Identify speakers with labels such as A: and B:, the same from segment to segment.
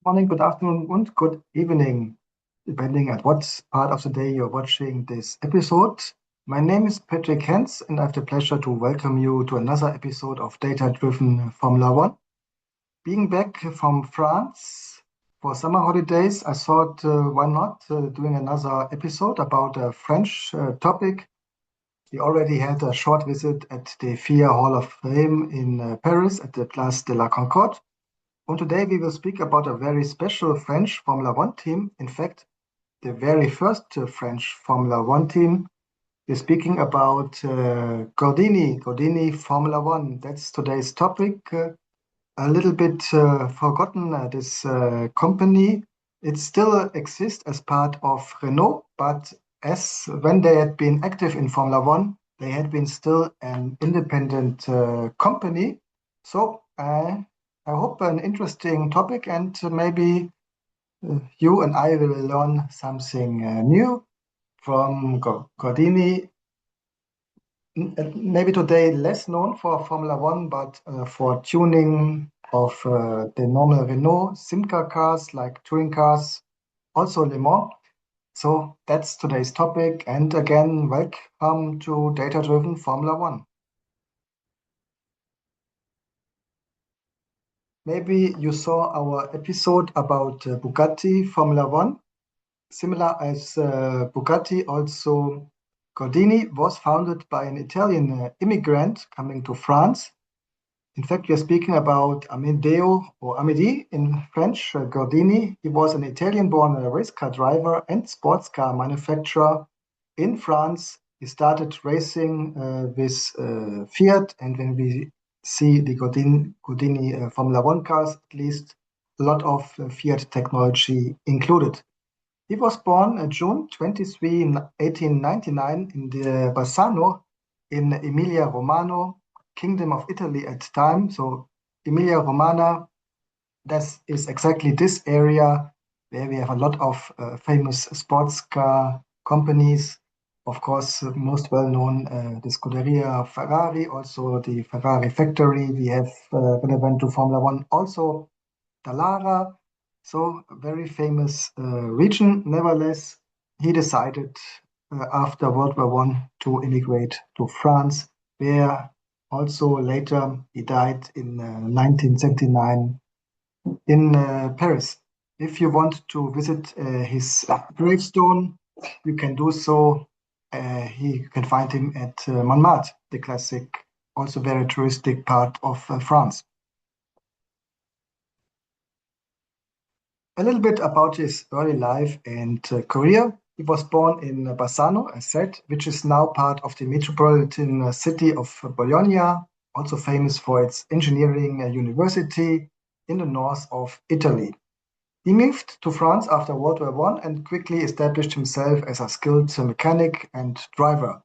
A: Morning, good afternoon, and good evening, depending at what part of the day you're watching this episode. My name is Patrick Hens, and I have the pleasure to welcome you to another episode of Data Driven Formula One. Being back from France for summer holidays, I thought why not doing another episode about a French topic. We already had a short visit at the FIA Hall of Fame in Paris at the Place de la Concorde. And today we will speak about a very special French Formula One team. In fact, the very first French Formula One team. We're speaking about Gordini Formula One. That's today's topic. A little bit forgotten, this company. It still exists as part of Renault, but as when they had been active in Formula One, they had been still an independent company. So I hope an interesting topic, and maybe you and I will learn something new from Gordini. Maybe today less known for Formula One, but for tuning of the normal Renault Simca cars like touring cars, also Le Mans. So that's today's topic. And again, welcome to Data Driven Formula One. Maybe you saw our episode about Bugatti Formula One. Similar as Bugatti, also Gordini was founded by an Italian immigrant coming to France. In fact, we are speaking about Amedeo or Amedeo in French, Gordini. He was an Italian-born race car driver and sports car manufacturer in France. He started racing with Fiat, and when we see the Gordini Formula One cars, at least a lot of Fiat technology included. He was born June 23, 1899 in the Bassano in Emilia-Romagna, Kingdom of Italy at the time. So Emilia-Romagna, that is exactly this area where we have a lot of famous sports car companies. Of course, most well known, the Scuderia Ferrari, also the Ferrari factory. We have relevant to Formula One, also Dallara. So a very famous region. Nevertheless, he decided after World War One to immigrate to France, where also later he died in 1979 in Paris. If you want to visit his gravestone, you can do so. You can find him at Montmartre, the classic, also very touristic part of France. A little bit about his early life and career. He was born in Bassano, as said, which is now part of the metropolitan city of Bologna, also famous for its engineering university in the north of Italy. He moved to France after World War One and quickly established himself as a skilled mechanic and driver.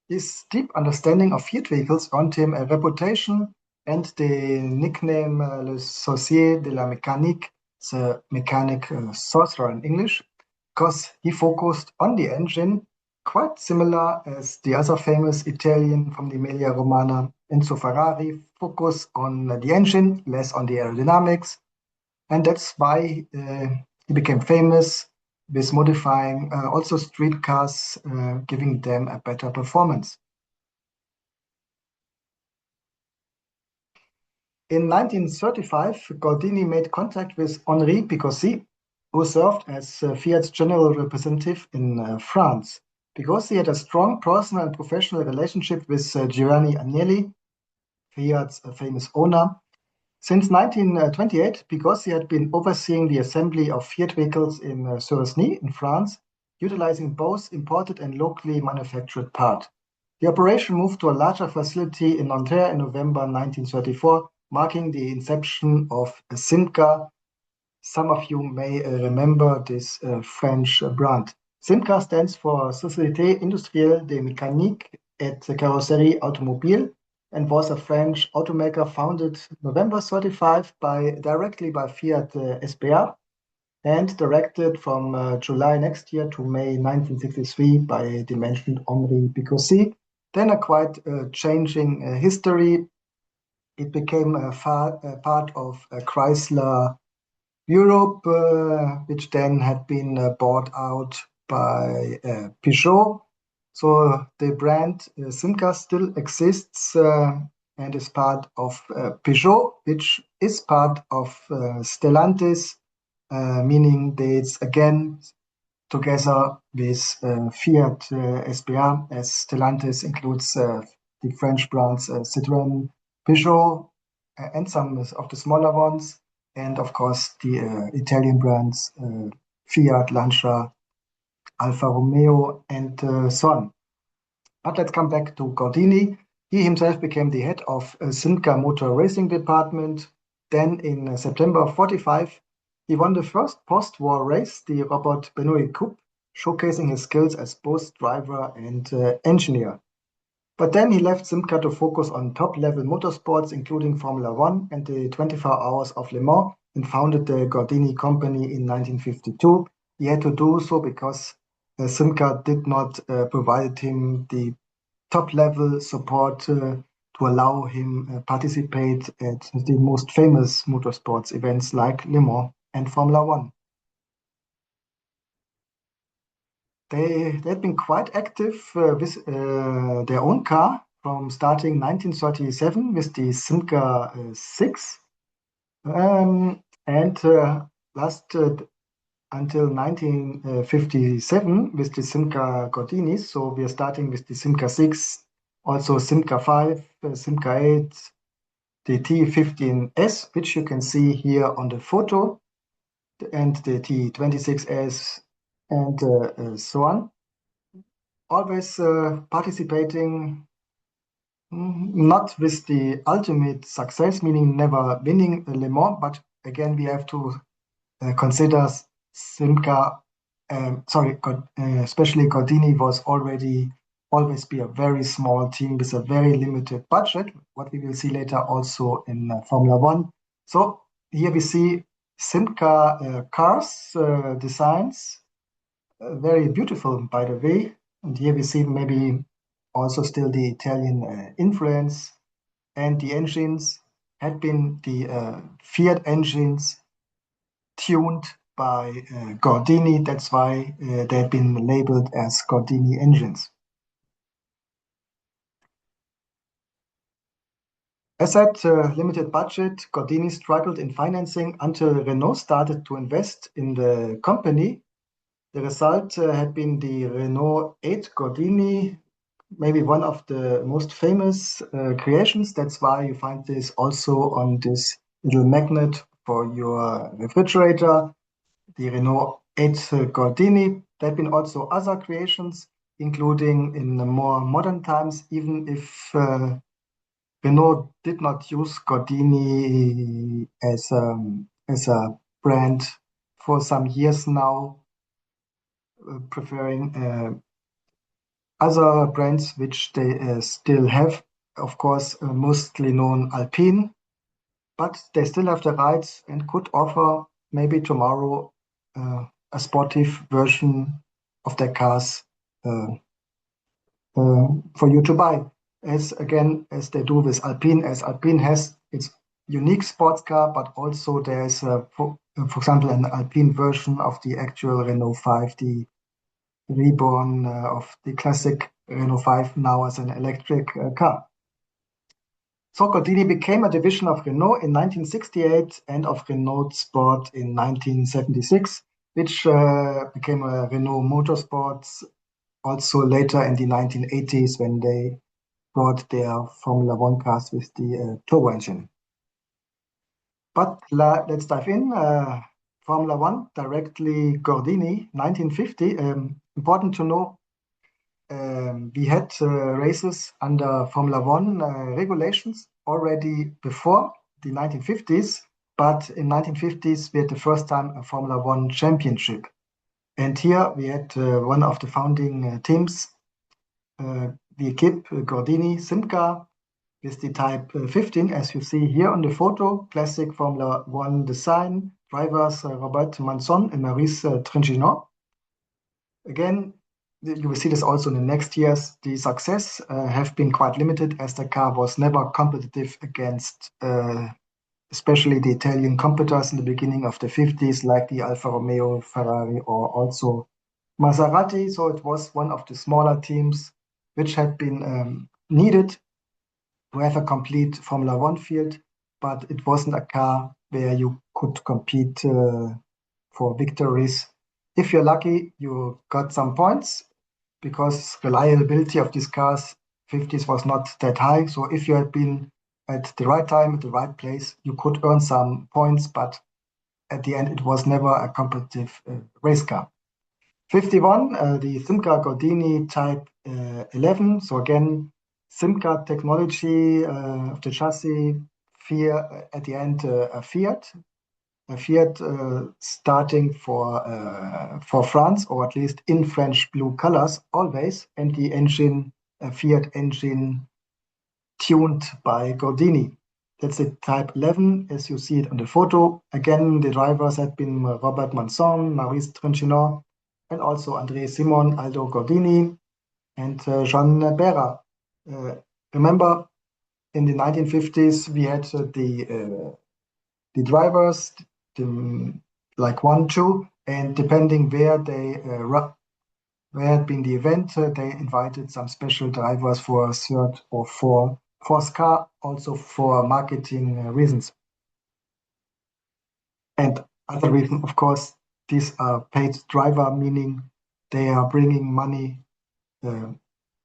A: His deep understanding of Fiat vehicles earned him a reputation and the nickname Le Sorcier de la Mécanique, the mechanic sorcerer in English, because he focused on the engine, quite similar as the other famous Italian from the Emilia-Romagna, Enzo Ferrari, focus on the engine, less on the aerodynamics. And that's why he became famous with modifying also street cars, giving them a better performance. In 1935, Gordini made contact with Henri Picossi, who served as Fiat's general representative in France. Picossi had a strong personal and professional relationship with Giovanni Agnelli, Fiat's famous owner. Since 1928, Picossi had been overseeing the assembly of Fiat vehicles in Suresnes in France, utilizing both imported and locally manufactured parts. The operation moved to a larger facility in Nanterre in November 1934, marking the inception of Simca. Some of you may remember this French brand. Simca stands for Société Industrielle de Mécanique et Carrosserie Automobile and was a French automaker founded November 35 directly by Fiat SPA and directed from July next year to May 1963 by the mentioned Henri Picossi. Then a quite changing history. It became a part of Chrysler Europe, which then had been bought out by Peugeot. So the brand Simca still exists and is part of Peugeot, which is part of Stellantis, meaning that it's again together with Fiat SPA, as Stellantis includes the French brands Citroën, Peugeot, and some of the smaller ones, and of course the Italian brands Fiat, Lancia, Alfa Romeo, and so on. But let's come back to Gordini. He himself became the head of Simca Motor Racing Department. Then in September of 45, he won the first post-war race, the Robert Benoit Coupe, showcasing his skills as both driver and engineer. But then he left Simca to focus on top-level motorsports, including Formula One and the 24 Hours of Le Mans, and founded the Gordini Company in 1952. He had to do so because Simca did not provide him the top-level support to allow him participate at the most famous motorsports events like Le Mans and Formula One. They've been quite active with their own car from starting 1937 with the Simca 6 and lasted until 1957 with the Simca Gordinis. So we are starting with the Simca 6, also Simca 5, Simca 8, the T15S, which you can see here on the photo, and the T26S, and so on. Always participating, not with the ultimate success, meaning never winning Le Mans, but again, we have to consider Simca, especially Gordini was always be a very small team with a very limited budget, what we will see later also in Formula One. So here we see Simca cars designs, very beautiful, by the way. And here we see maybe also still the Italian influence, and the engines had been the Fiat engines tuned by Gordini. That's why they've been labeled as Gordini engines. As said, limited budget, Gordini struggled in financing until Renault started to invest in the company. The result had been the Renault 8 Gordini, maybe one of the most famous creations. That's why you find this also on this little magnet for your refrigerator, the Renault 8 Gordini. There have been also other creations, including in the more modern times, even if Renault did not use Gordini as a brand for some years now, preferring other brands which they still have, of course, mostly known Alpine, but they still have the rights and could offer maybe tomorrow a sportive version of their cars for you to buy. As they do with Alpine, as Alpine has its unique sports car, but also there's, for example, an Alpine version of the actual Renault 5, the reborn of the classic Renault 5 now as an electric car. So Gordini became a division of Renault in 1968 and of Renault Sport in 1976, which became a Renault Motorsports also later in the 1980s when they brought their Formula One cars with the turbo engine. But let's dive in. Formula One, directly Gordini, 1950. Important to know, we had races under Formula One regulations already before the 1950s, but in 1950s we had the first time a Formula One championship. And here we had one of the founding teams, the equipe Gordini Simca, with the type 15, as you see here on the photo, classic Formula One design, drivers Robert Manson and Maurice Trintignant. Again, you will see this also in the next years. The success have been quite limited as the car was never competitive against especially the Italian competitors in the beginning of the 50s, like the Alfa Romeo, Ferrari, or also Maserati. So it was one of the smaller teams which had been needed to have a complete Formula One field, but it wasn't a car where you could compete for victories. If you're lucky, you got some points because reliability of these cars 50s was not that high. So if you had been at the right time, at the right place, you could earn some points, but at the end, it was never a competitive race car. 51, the Simca Gordini Type 11. So again, Simca technology of the chassis, at the end, a Fiat starting for France, or at least in French blue colors always, and the engine, a Fiat engine tuned by Gordini. That's the Type 11, as you see it on the photo. Again, the drivers had been Robert Manson, Maurice Trintignant, and also André Simon, Aldo Gordini, and Jean Berra. Remember, in the 1950s, we had the drivers, like 1, 2, and depending where where had been the event, they invited some special drivers for a third or fourth car, also for marketing reasons. And other reason, of course, these are paid driver, meaning they are bringing money uh,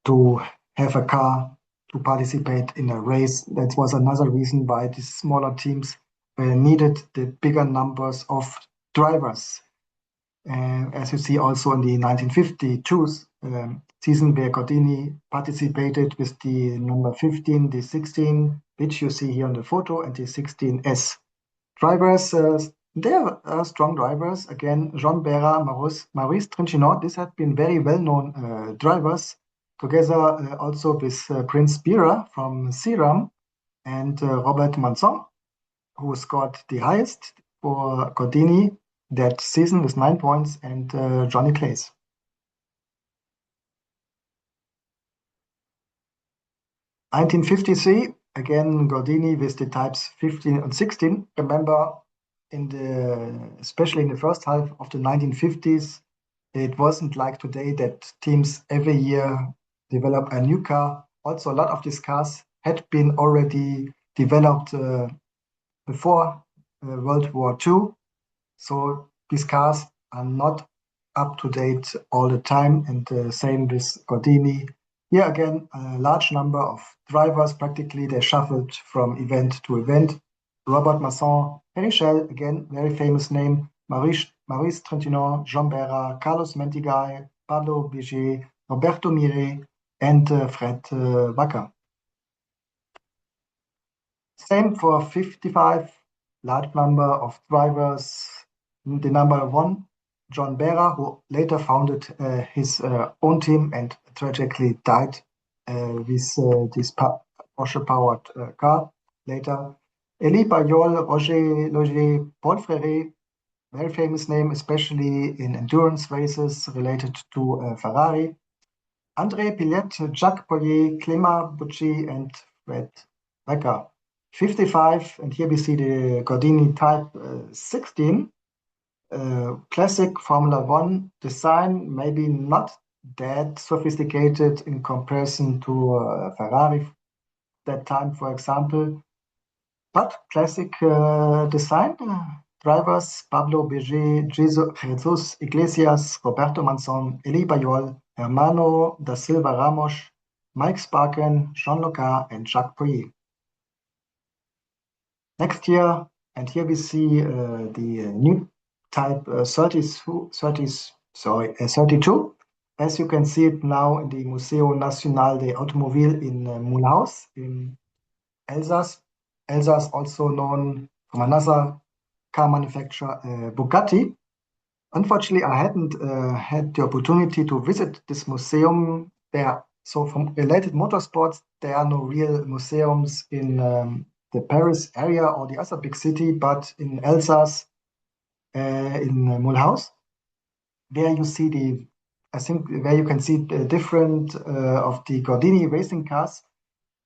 A: to have a car to participate in a race. That was another reason why these smaller teams needed the bigger numbers of drivers. As you see also in the 1952 season where Gordini participated with the number 15, the 16, which you see here on the photo, and the 16S. Drivers, they are strong drivers. Again, Jean Berra, Maurice Trintignant, these have been very well-known drivers, together also with Prince Bira from Seram and Robert Manson, who scored the highest for Gordini that season with 9 points, and Johnny Claes. (1953), again Gordini with the types 15 and 16. Remember, especially in the first half of the 1950s, it wasn't like today that teams every year develop a new car. Also, a lot of these cars had been already developed before World War II. So these cars are not up to date all the time, and same with Gordini. Here again, a large number of drivers, practically they shuffled from event to event. Robert Masson, Henry Schell, again, very famous name, Maurice Trintignant, Jean Berra, Carlos Mentigay, Pablo Biget, Roberto Mire, and Fred Wacker. Same for 55, large number of drivers. The number 1, John Berra, who later founded his own team and tragically died with this Porsche-powered car later. Elie Payol, Roger Paul Frère, very famous name, especially in endurance races related to Ferrari. André Pillet, Jacques Pollier, Clément Bucci, and Fred Becker. 55, and here we see the Gordini Type 16. Classic Formula One design, maybe not that sophisticated in comparison to Ferrari that time, for example, but classic design. Drivers Pablo Biget, Jesus Iglesias, Roberto Manson, Elie Bayol, Hermano da Silva Ramos, Mike Sparken, Jean Locar, and Jacques Poyer. Next year, and here we see the new Type 32. As you can see it now in the Museo Nacional de Automobile in Mulhouse in Alsace. Alsace, also known from another car manufacturer, Bugatti. Unfortunately, I hadn't had the opportunity to visit this museum there. So from related motorsports, there are no real museums in the Paris area or the other big city, but in Alsace, in Mulhouse, where you see where you can see the different of the Gordini racing cars.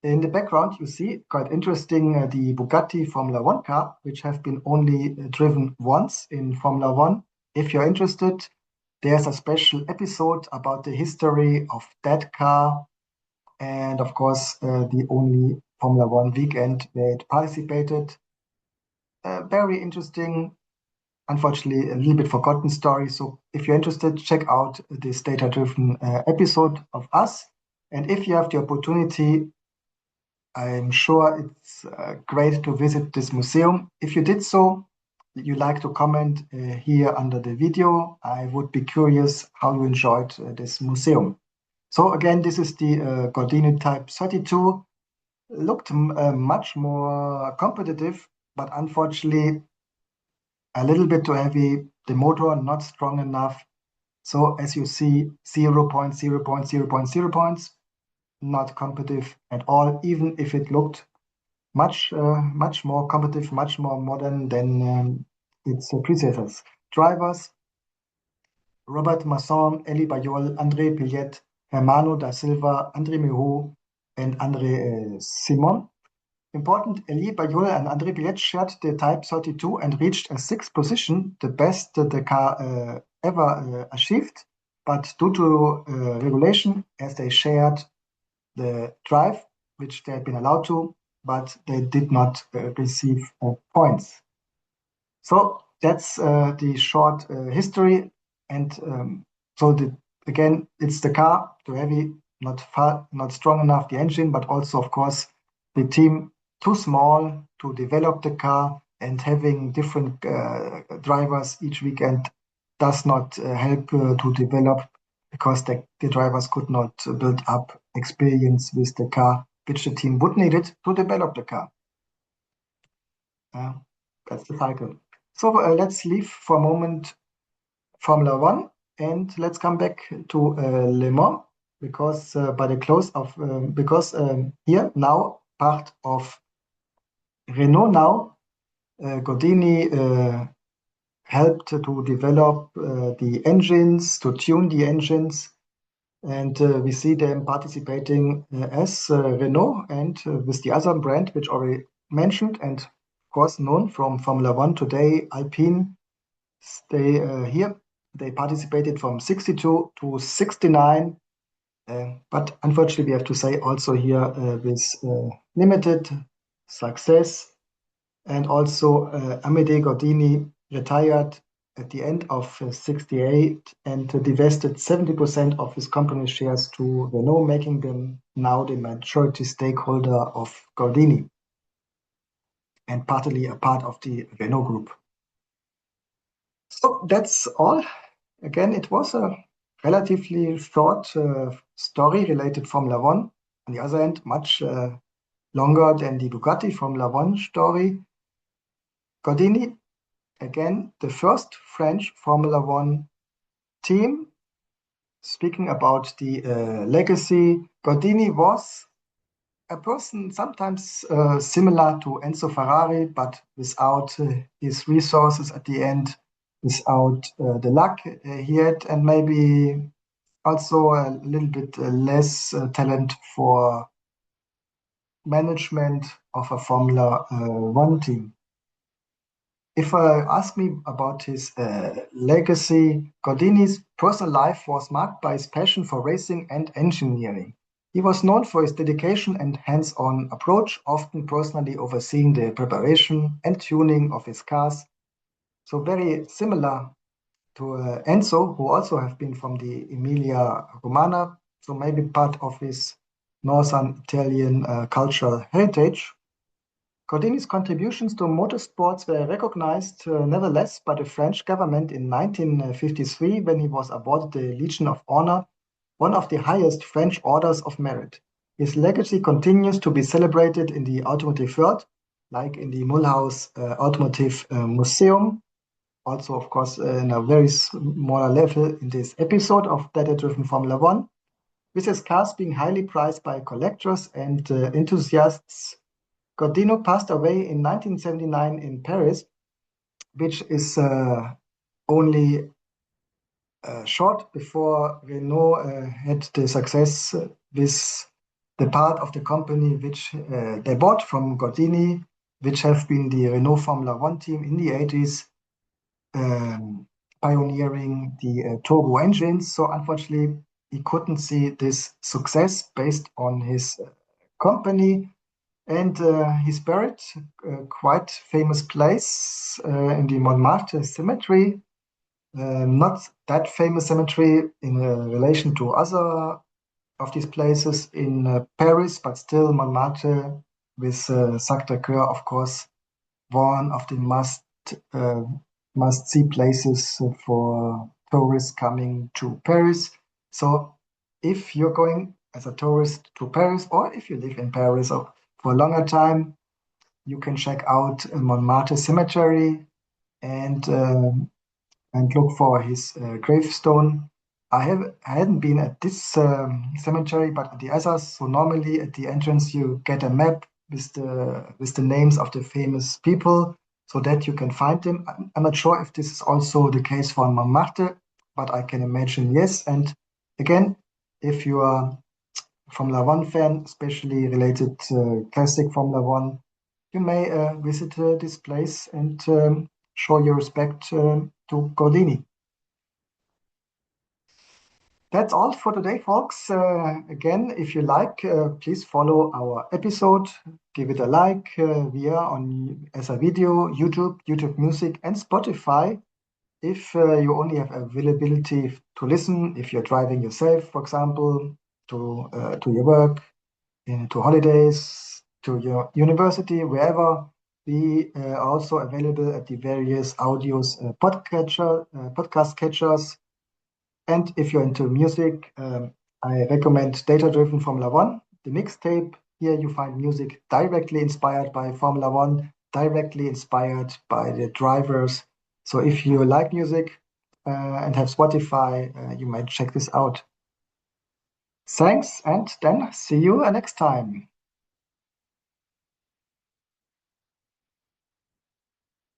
A: In the background, you see quite interesting the Bugatti Formula One car, which have been only driven once in Formula One. If you're interested, there's a special episode about the history of that car, and of course, the only Formula One weekend where it participated. Very interesting, unfortunately, a little bit forgotten story. So if you're interested, check out this data-driven episode of us. And if you have the opportunity, I'm sure it's great to visit this museum. If you did so, you like to comment here under the video. I would be curious how you enjoyed this museum. So again, this is the Gordini Type 32. Looked much more competitive, but unfortunately a little bit too heavy. The motor not strong enough. So as you see, 0.0.0.0 points, not competitive at all, even if it looked much more competitive, much more modern than its predecessors. Drivers: Robert Masson, Elie Bayol, André Pillet, Hermano da Silva, André Meho, and André Simon. Important, Elie Bayol and André Pillet shared the Type 32 and reached a sixth position, the best the car ever achieved. But due to regulation, as they shared the drive, which they had been allowed to, but they did not receive points. So that's the short history. And again, it's the car, too heavy, not strong enough, the engine, but also, of course, the team too small to develop the car, and having different drivers each weekend does not help to develop, because the drivers could not build up experience with the car, which the team would need it to develop the car. That's the cycle. So let's leave for a moment Formula One, and let's come back to Le Mans, because by the close of here now part of Renault now, Gordini helped to develop the engines, to tune the engines, and we see them participating as Renault and with the other brand, which already mentioned, and of course known from Formula One today, Alpine. They participated from 62 to 69, but unfortunately we have to say also here with limited success. And also Amedeo Gordini retired at the end of 68 and divested 70% of his company shares to Renault, making them now the majority stakeholder of Gordini and partly a part of the Renault group. So that's all. Again, it was a relatively short story related Formula One. On the other hand, much longer than the Bugatti Formula One story. Gordini, again, the first French Formula One team. Speaking about the legacy, Gordini was a person sometimes similar to Enzo Ferrari, but without his resources at the end, without the luck he had, and maybe also a little bit less talent for management of a Formula One team. If I ask me about his legacy, Gordini's personal life was marked by his passion for racing and engineering. He was known for his dedication and hands-on approach, often personally overseeing the preparation and tuning of his cars. So very similar to Enzo, who also have been from the Emilia Romagna, so maybe part of his northern Italian cultural heritage. Gordini's contributions to motorsports were recognized nevertheless by the French government in 1953 when he was awarded the Legion of Honor, one of the highest French orders of merit. His legacy continues to be celebrated in the automotive world, like in the Mulhouse Automotive Museum. Also, of course, in a very smaller level in this episode of Data-Driven Formula One, with his cars being highly prized by collectors and enthusiasts. Gordini passed away in 1979 in Paris, which is only short before Renault had the success with the part of the company which they bought from Gordini, which have been the Renault Formula One team in the 80s, um, pioneering the turbo engines. So unfortunately, he couldn't see this success based on his company. And he's buried quite famous place in the Montmartre cemetery. Not that famous cemetery in relation to other of these places in Paris, but still Montmartre with Sacré-Cœur, of course, one of the uh, must see places for tourists coming to Paris. So if you're going as a tourist to Paris, or if you live in Paris for a longer time, you can check out Montmartre Cemetery and and look for his gravestone. I hadn't been at this cemetery, but at the others. So normally at the entrance you get a map with the names of the famous people, so that you can find them. I'm not sure if this is also the case for Montmartre, but I can imagine yes. And again, if you are Formula One fan, especially related classic Formula One, you may visit this place and show your respect to Gordini. That's all for today, folks. Again, if you like, please follow our episode, give it a like. We are on as a video, YouTube Music, and Spotify. If you only have availability to listen, if you're driving yourself, for example, to your work, to holidays, to your university, wherever, we are also available at the various audios podcast catchers. And if you're into music, I recommend Data Driven Formula One, the mixtape. Here you find music directly inspired by Formula One, directly inspired by the drivers. So if you like music and have Spotify, you might check this out. Thanks, and then see you next time.